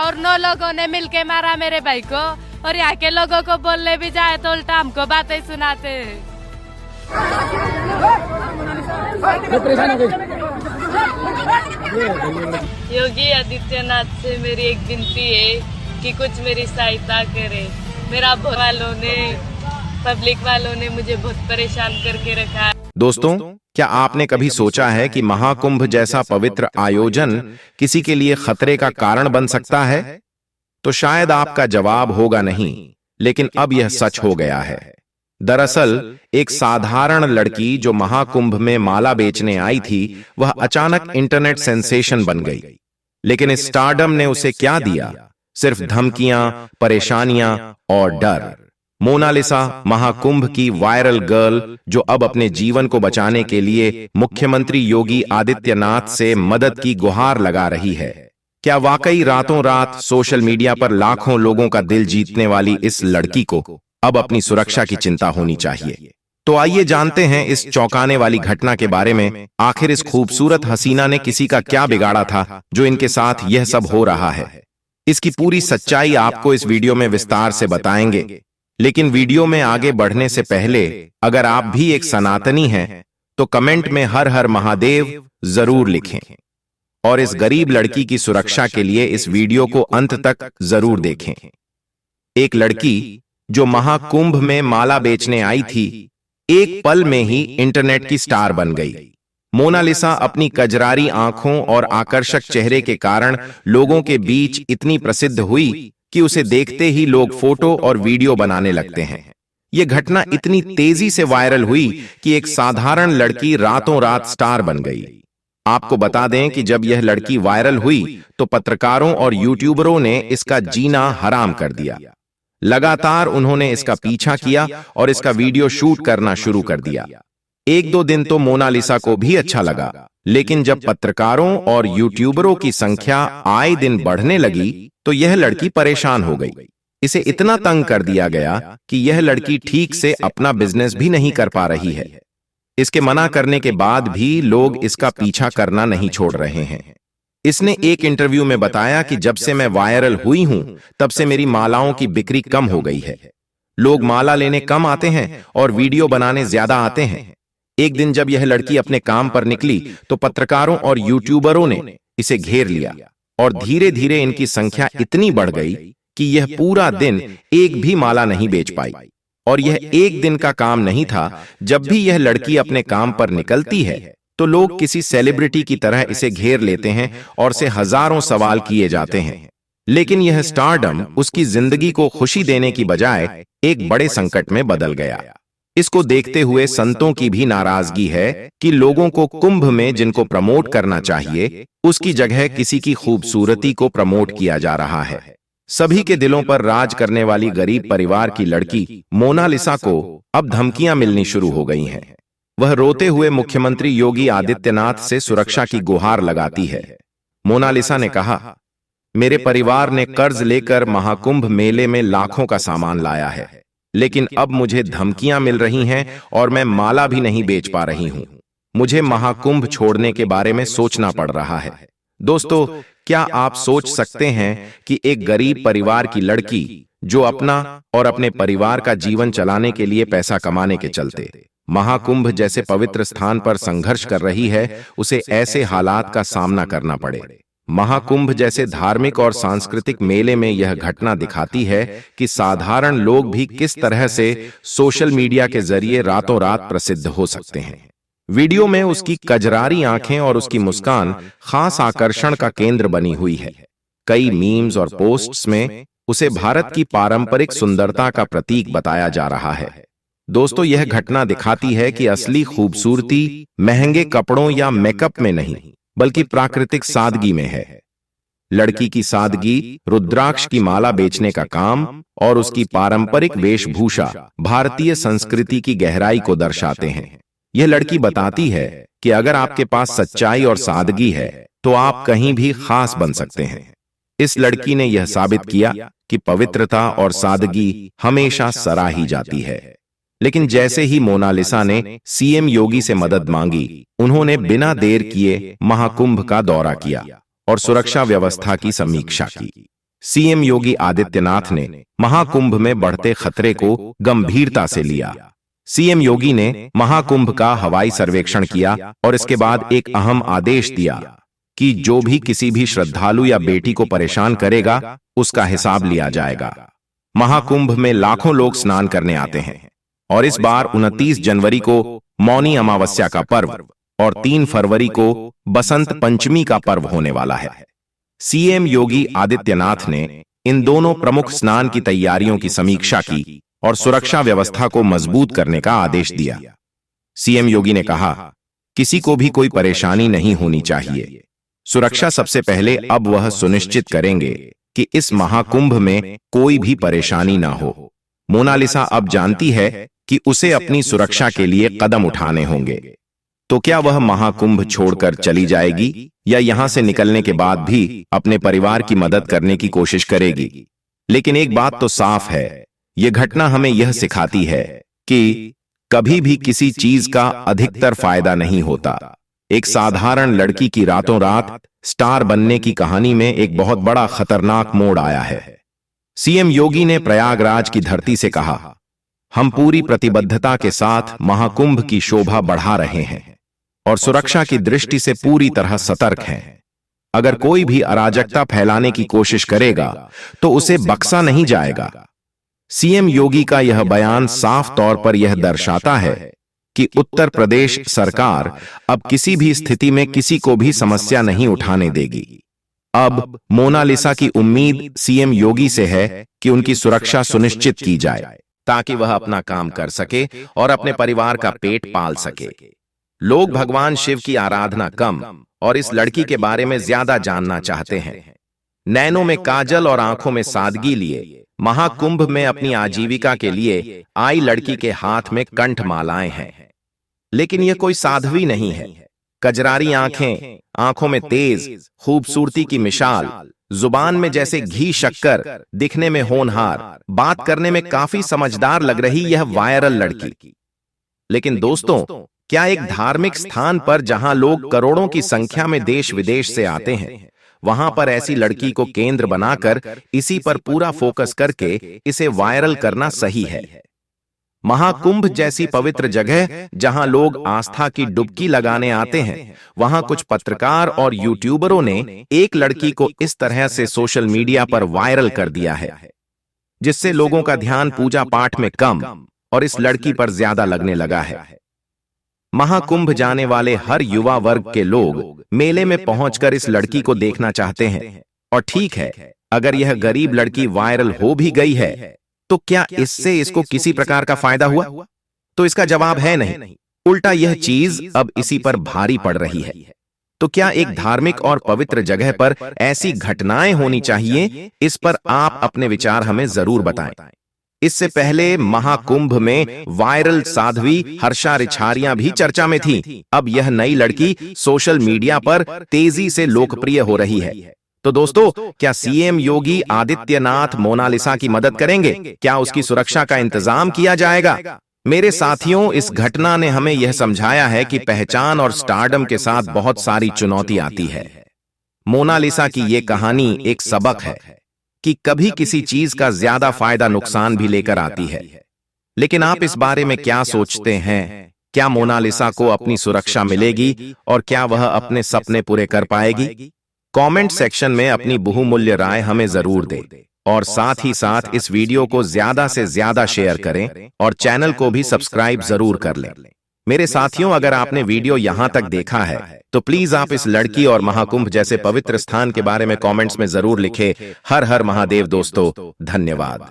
और 9 लोगों ने मिलके मारा मेरे भाई को, और यहाँ के लोगों को बोलने भी जाए तो उल्टा हमको बातें सुनाते हैं। योगी आदित्यनाथ से मेरी एक विनती है कि कुछ मेरी सहायता करे। मेरा पब्लिक वालों ने मुझे बहुत परेशान करके रखा है। दोस्तों, क्या आपने कभी सोचा है कि महाकुंभ जैसा पवित्र आयोजन किसी के लिए खतरे का कारण बन सकता है? तो शायद आपका जवाब होगा नहीं, लेकिन अब यह सच हो गया है। दरअसल एक साधारण लड़की जो महाकुंभ में माला बेचने आई थी, वह अचानक इंटरनेट सेंसेशन बन गई। लेकिन इस स्टारडम ने उसे क्या दिया? सिर्फ धमकियां, परेशानियां और डर। मोनालिसा महाकुंभ की वायरल गर्ल, जो अब अपने जीवन को बचाने के लिए मुख्यमंत्री योगी आदित्यनाथ से मदद की गुहार लगा रही है। क्या वाकई रातों रात सोशल मीडिया पर लाखों लोगों का दिल जीतने वाली इस लड़की को अब अपनी सुरक्षा की चिंता होनी चाहिए? तो आइए जानते हैं इस चौंकाने वाली घटना के बारे में। आखिर इस खूबसूरत हसीना ने किसी का क्या बिगाड़ा था जो इनके साथ यह सब हो रहा है? इसकी पूरी सच्चाई आपको इस वीडियो में विस्तार से बताएंगे। लेकिन वीडियो में आगे बढ़ने से पहले अगर आप भी एक सनातनी हैं तो कमेंट में हर हर महादेव जरूर लिखें, और इस गरीब लड़की की सुरक्षा के लिए इस वीडियो को अंत तक जरूर देखें। एक लड़की जो महाकुंभ में माला बेचने आई थी, एक पल में ही इंटरनेट की स्टार बन गई। मोनालिसा अपनी कजरारी आंखों और आकर्षक चेहरे के कारण लोगों के बीच इतनी प्रसिद्ध हुई कि उसे देखते ही लोग फोटो और वीडियो बनाने लगते हैं। यह घटना इतनी तेजी से वायरल हुई कि एक साधारण लड़की रातों रात स्टार बन गई। आपको बता दें कि जब यह लड़की वायरल हुई तो पत्रकारों और यूट्यूबरों ने इसका जीना हराम कर दिया। लगातार उन्होंने इसका पीछा किया और इसका वीडियो शूट करना शुरू कर दिया। 1-2 दिन तो मोनालिसा को भी अच्छा लगा, लेकिन जब पत्रकारों और यूट्यूबरों की संख्या आए दिन बढ़ने लगी तो यह लड़की परेशान हो गई। इसे इतना तंग कर दिया गया कि यह लड़की ठीक से अपना बिजनेस भी नहीं कर पा रही है। इसके मना करने के बाद भी लोग इसका पीछा करना नहीं छोड़ रहे हैं। इसने एक इंटरव्यू में बताया कि जब से मैं वायरल हुई हूं, तब से मेरी मालाओं की बिक्री कम हो गई है। लोग माला लेने कम आते हैं और वीडियो बनाने ज्यादा आते हैं। एक दिन जब यह लड़की अपने काम पर निकली तो पत्रकारों और यूट्यूबरों ने इसे घेर लिया, और धीरे धीरे इनकी संख्या इतनी बढ़ गई कि यह पूरा दिन एक भी माला नहीं बेच पाई। और यह एक दिन का काम नहीं था। जब भी यह लड़की अपने काम पर निकलती है तो लोग किसी सेलिब्रिटी की तरह इसे घेर लेते हैं और से हजारों सवाल किए जाते हैं। लेकिन यह स्टारडम उसकी जिंदगी को खुशी देने की बजाय एक बड़े संकट में बदल गया। इसको देखते हुए संतों की भी नाराजगी है कि लोगों को कुंभ में जिनको प्रमोट करना चाहिए, उसकी जगह किसी की खूबसूरती को प्रमोट किया जा रहा है। सभी के दिलों पर राज करने वाली गरीब परिवार की लड़की मोनालिसा को अब धमकियां मिलनी शुरू हो गई हैं। वह रोते हुए मुख्यमंत्री योगी आदित्यनाथ से सुरक्षा की गुहार लगाती है। मोनालिसा ने कहा, मेरे परिवार ने कर्ज लेकर महाकुंभ मेले में लाखों का सामान लाया है, लेकिन अब मुझे धमकियां मिल रही हैं और मैं माला भी नहीं बेच पा रही हूं। मुझे महाकुंभ छोड़ने के बारे में सोचना पड़ रहा है। दोस्तों, क्या आप सोच सकते हैं कि एक गरीब परिवार की लड़की जो अपना और अपने परिवार का जीवन चलाने के लिए पैसा कमाने के चलते महाकुंभ जैसे पवित्र स्थान पर संघर्ष कर रही है, उसे ऐसे हालात का सामना करना पड़े? महाकुंभ जैसे धार्मिक और सांस्कृतिक मेले में यह घटना दिखाती है कि साधारण लोग भी किस तरह से सोशल मीडिया के जरिए रातों रात प्रसिद्ध हो सकते हैं। वीडियो में उसकी कजरारी आंखें और उसकी मुस्कान खास आकर्षण का केंद्र बनी हुई है। कई मीम्स और पोस्ट्स में उसे भारत की पारंपरिक सुंदरता का प्रतीक बताया जा रहा है। दोस्तों, यह घटना दिखाती है कि असली खूबसूरती महंगे कपड़ों या मेकअप में नहीं, बल्कि प्राकृतिक सादगी में है। लड़की की सादगी, रुद्राक्ष की माला बेचने का काम और उसकी पारंपरिक वेशभूषा भारतीय संस्कृति की गहराई को दर्शाते हैं। यह लड़की बताती है कि अगर आपके पास सच्चाई और सादगी है तो आप कहीं भी खास बन सकते हैं। इस लड़की ने यह साबित किया कि पवित्रता और सादगी हमेशा सराही जाती है। लेकिन जैसे ही मोनालिसा ने सीएम योगी से मदद मांगी, उन्होंने बिना देर किए महाकुंभ का दौरा किया और सुरक्षा व्यवस्था की समीक्षा की। सीएम योगी आदित्यनाथ ने महाकुंभ में बढ़ते खतरे को गंभीरता से लिया। सीएम योगी ने महाकुंभ का हवाई सर्वेक्षण किया और इसके बाद एक अहम आदेश दिया कि जो भी किसी भी श्रद्धालु या बेटी को परेशान करेगा उसका हिसाब लिया जाएगा। महाकुंभ में लाखों लोग स्नान करने आते हैं और इस बार 29 जनवरी को मौनी अमावस्या का पर्व और 3 फरवरी को बसंत पंचमी का पर्व होने वाला है। सीएम योगी आदित्यनाथ ने इन दोनों प्रमुख स्नान की तैयारियों की समीक्षा की और सुरक्षा व्यवस्था को मजबूत करने का आदेश दिया। सीएम योगी ने कहा, किसी को भी कोई परेशानी नहीं होनी चाहिए। सुरक्षा सबसे पहले अब वह सुनिश्चित करेंगे कि इस महाकुंभ में कोई भी परेशानी ना हो। मोनालिसा अब जानती है कि उसे अपनी सुरक्षा के लिए कदम उठाने होंगे। तो क्या वह महाकुंभ छोड़कर चली जाएगी या यहां से निकलने के बाद भी अपने परिवार की मदद करने की कोशिश करेगी? लेकिन एक बात तो साफ है, यह घटना हमें यह सिखाती है कि कभी भी किसी चीज का अधिकतर फायदा नहीं होता। एक साधारण लड़की की रातों रात स्टार बनने की कहानी में एक बहुत बड़ा खतरनाक मोड़ आया है। सीएम योगी ने प्रयागराज की धरती से कहा, हम पूरी प्रतिबद्धता के साथ महाकुंभ की शोभा बढ़ा रहे हैं और सुरक्षा की दृष्टि से पूरी तरह सतर्क हैं। अगर कोई भी अराजकता फैलाने की कोशिश करेगा तो उसे बख्शा नहीं जाएगा। सीएम योगी का यह बयान साफ तौर पर यह दर्शाता है कि उत्तर प्रदेश सरकार अब किसी भी स्थिति में किसी को भी समस्या नहीं उठाने देगी। अब मोनालिसा की उम्मीद सीएम योगी से है कि उनकी सुरक्षा सुनिश्चित की जाए ताकि वह अपना काम कर सके और अपने परिवार का पेट पाल सके। लोग भगवान शिव की आराधना कम और इस लड़की के बारे में ज्यादा जानना चाहते हैं। नैनों में काजल और आंखों में सादगी लिए महाकुंभ में अपनी आजीविका के लिए आई लड़की के हाथ में कंठ मालाएं हैं। लेकिन यह कोई साध्वी नहीं है। कजरारी आंखें, आंखों में तेज खूबसूरती की मिसाल, जुबान में जैसे घी शक्कर, दिखने में होनहार, बात करने में काफी समझदार लग रही यह वायरल लड़की। लेकिन दोस्तों, क्या एक धार्मिक स्थान पर जहां लोग करोड़ों की संख्या में देश विदेश से आते हैं, वहां पर ऐसी लड़की को केंद्र बनाकर इसी पर पूरा फोकस करके इसे वायरल करना सही है? महाकुंभ जैसी पवित्र जगह जहां लोग आस्था की डुबकी लगाने आते हैं, वहां कुछ पत्रकार और यूट्यूबरों ने एक लड़की को इस तरह से सोशल मीडिया पर वायरल कर दिया है, जिससे लोगों का ध्यान पूजा पाठ में कम और इस लड़की पर ज्यादा लगने लगा है। महाकुंभ जाने वाले हर युवा वर्ग के लोग मेले में पहुंचकर इस लड़की को देखना चाहते हैं। और ठीक है, अगर यह गरीब लड़की वायरल हो भी गई है तो क्या इससे इसको किसी प्रकार का फायदा हुआ? तो इसका जवाब है नहीं। उल्टा यह चीज अब इसी पर भारी पड़ रही है। तो क्या एक धार्मिक और पवित्र जगह पर ऐसी घटनाएं होनी चाहिए? इस पर आप अपने विचार हमें जरूर बताएं। इससे पहले महाकुंभ में वायरल साध्वी हर्षा रिछारिया भी चर्चा में थी। अब यह नई लड़की सोशल मीडिया पर तेजी से लोकप्रिय हो रही है। तो दोस्तों, क्या सीएम योगी आदित्यनाथ मोनालिसा की मदद करेंगे? क्या उसकी सुरक्षा का इंतजाम किया जाएगा? मेरे साथियों, इस घटना ने हमें यह समझाया है कि पहचान और स्टारडम के साथ बहुत सारी चुनौती आती है। मोनालिसा की यह कहानी एक सबक है कि कभी किसी चीज का ज्यादा फायदा नुकसान भी लेकर आती है। लेकिन आप इस बारे में क्या सोचते हैं? क्या मोनालिसा को अपनी सुरक्षा मिलेगी और क्या वह अपने सपने पूरे कर पाएगी? कमेंट सेक्शन में अपनी बहुमूल्य राय हमें जरूर दें और साथ ही साथ इस वीडियो को ज्यादा से ज्यादा शेयर करें और चैनल को भी सब्सक्राइब जरूर कर लें। मेरे साथियों, अगर आपने वीडियो यहां तक देखा है तो प्लीज आप इस लड़की और महाकुंभ जैसे पवित्र स्थान के बारे में कमेंट्स में जरूर लिखें। हर हर महादेव दोस्तों, धन्यवाद।